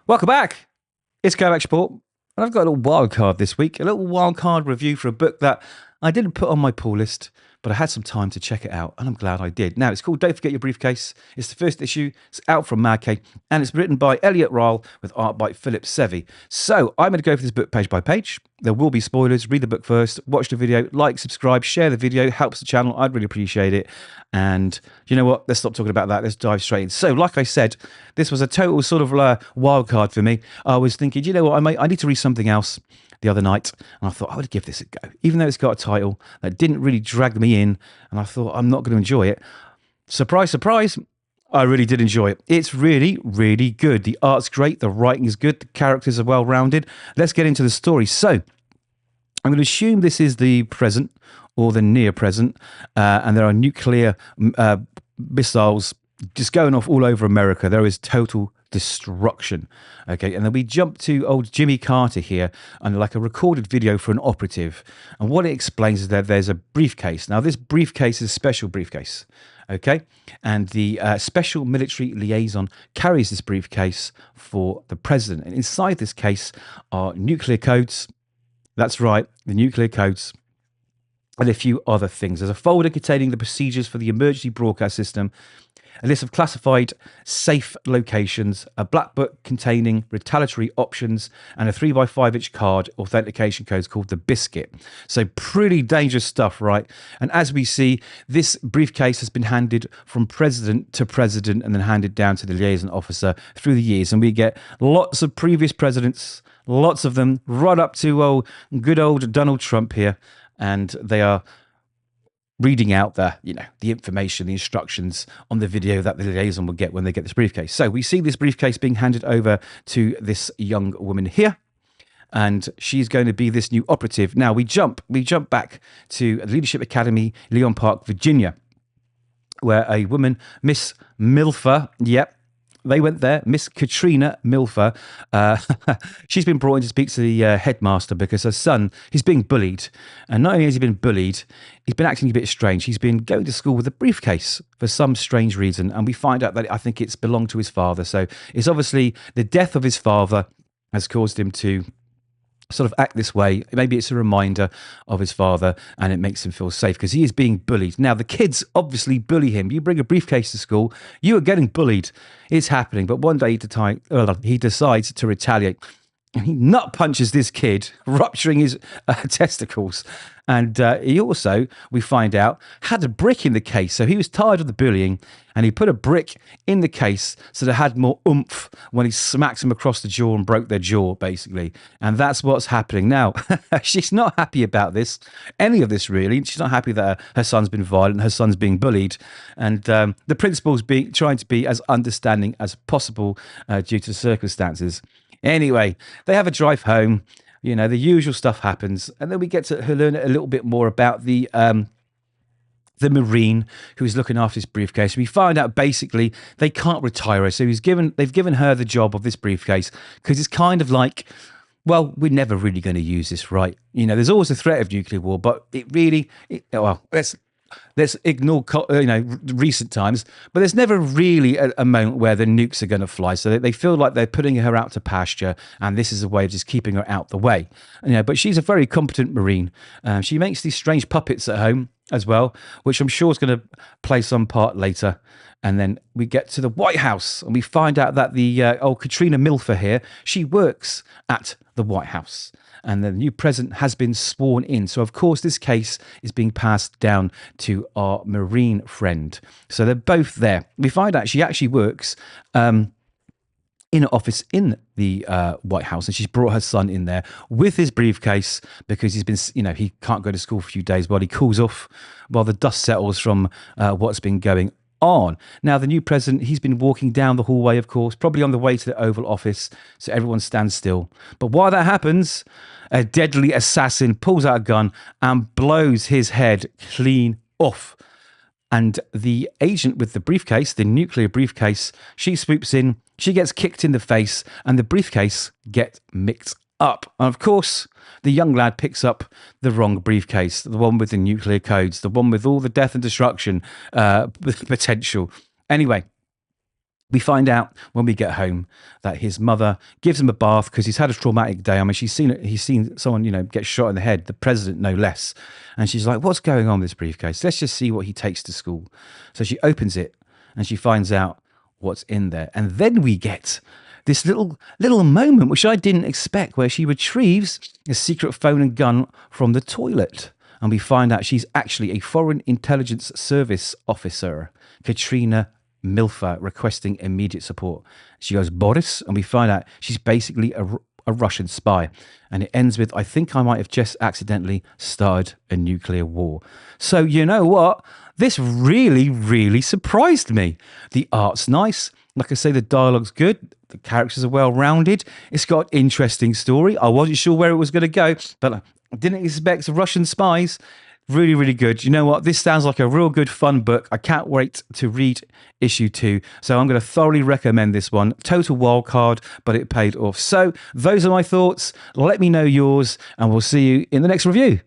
Welcome back. It's Kovacs Report, and I've got a little wild card this week, a little wild card review for a book that I didn't put on my pull list, but I had some time to check it out, and I'm glad I did. Now, it's called Don't Forget Your Briefcase. It's the first issue. It's out from Madcave, and it's written by Eliot Rahal with art by Phillip Sevy. So I'm going to go for this book page by page. There will be spoilers. Read the book first, watch the video, like, subscribe, share the video. Helps the channel. I'd really appreciate it. And you know what? Let's stop talking about that. Let's dive straight in. So, like I said, this was a total sort of wild card for me. I was thinking, you know what? I need to read something else the other night, and I thought I would give this a go, even though it's got a title that didn't really drag me in, and I thought I'm not going to enjoy it. Surprise, surprise, I really did enjoy it. It's really, really good. The art's great, the writing is good, the characters are well-rounded. Let's get into the story. So, I'm going to assume this is the present or the near present, and there are nuclear missiles just going off all over America. There is total destruction. Okay, and then we jump to old Jimmy Carter here, and like a recorded video for an operative, and what it explains is that there's a briefcase. Now this briefcase is a special briefcase, okay, and the special military liaison carries this briefcase for the president, and inside this case are nuclear codes. That's right, the nuclear codes, and a few other things. There's a folder containing the procedures for the emergency broadcast system, a list of classified safe locations, a black book containing retaliatory options, and a 3x5-inch card authentication code called the Biscuit. So pretty dangerous stuff, right? And as we see, this briefcase has been handed from president to president and then handed down to the liaison officer through the years. And we get lots of previous presidents, lots of them, right up to good old Donald Trump here. And they are reading out the information, the instructions on the video that the liaison will get when they get this briefcase. So we see this briefcase being handed over to this young woman here, and she's going to be this new operative. Now we jump back to Leadership Academy, Leon Park, Virginia, where a woman, Miss Milfer, they went there, Miss Katrina Milfer. She's been brought in to speak to the headmaster because her son, he's being bullied. And not only has he been bullied, he's been acting a bit strange. He's been going to school with a briefcase for some strange reason. And we find out that I think it's belonged to his father. So it's obviously the death of his father has caused him to sort of act this way. Maybe it's a reminder of his father, and it makes him feel safe because he is being bullied. Now, the kids obviously bully him. You bring a briefcase to school, you are getting bullied. It's happening. But one day he decides to retaliate. He nut punches this kid, rupturing his testicles. And he also, we find out, had a brick in the case. So he was tired of the bullying, and he put a brick in the case so that it had more oomph when he smacks him across the jaw and broke their jaw, basically. And that's what's happening now. She's not happy about this, any of this really. She's not happy that her son's been violent, her son's being bullied. And the principal's trying to be as understanding as possible due to the circumstances. Anyway, they have a drive home. You know, the usual stuff happens, and then we get to learn a little bit more about the Marine who is looking after this briefcase. We find out basically they can't retire her, so they've given her the job of this briefcase because it's kind of like, well, we're never really going to use this, right? You know, there's always a threat of nuclear war, but let's ignore recent times, but there's never really a moment where the nukes are going to fly. So they feel like they're putting her out to pasture, and this is a way of just keeping her out the way. But she's a very competent Marine. She makes these strange puppets at home as well, which I'm sure is going to play some part later. And then we get to the White House, and we find out that the old Katrina Milfer here, she works at the White House. And the new president has been sworn in. So, of course, this case is being passed down to our Marine friend. So they're both there. We find out she actually works in an office in the White House, and she's brought her son in there with his briefcase because he's been, he can't go to school for a few days while he cools off, while the dust settles from what's been going on. Now, the new president, he's been walking down the hallway, of course, probably on the way to the Oval Office, so everyone stands still. But while that happens, a deadly assassin pulls out a gun and blows his head clean off. And the agent with the briefcase, the nuclear briefcase, she swoops in, she gets kicked in the face, and the briefcase gets mixed up. And of course, the young lad picks up the wrong briefcase, the one with the nuclear codes, the one with all the death and destruction potential. Anyway, We find out when we get home that his mother gives him a bath because he's had a traumatic day. I mean, he's seen someone, get shot in the head, the president, no less. And she's like, what's going on with this briefcase? Let's just see what he takes to school. So she opens it and she finds out what's in there. And then we get this little moment, which I didn't expect, where she retrieves a secret phone and gun from the toilet. And we find out she's actually a Foreign Intelligence Service officer, Katrina Milfa, requesting immediate support. She goes, Boris, and we find out she's basically a Russian spy. And it ends with, I think I might have just accidentally started a nuclear war. So you know what? This really, really surprised me. The art's nice. Like I say, the dialogue's good. The characters are well-rounded. It's got an interesting story. I wasn't sure where it was going to go, but I didn't expect Russian spies. Really, really good. You know what? This sounds like a real good, fun book. I can't wait to read issue 2. So I'm going to thoroughly recommend this one. Total wild card, but it paid off. So those are my thoughts. Let me know yours, and we'll see you in the next review.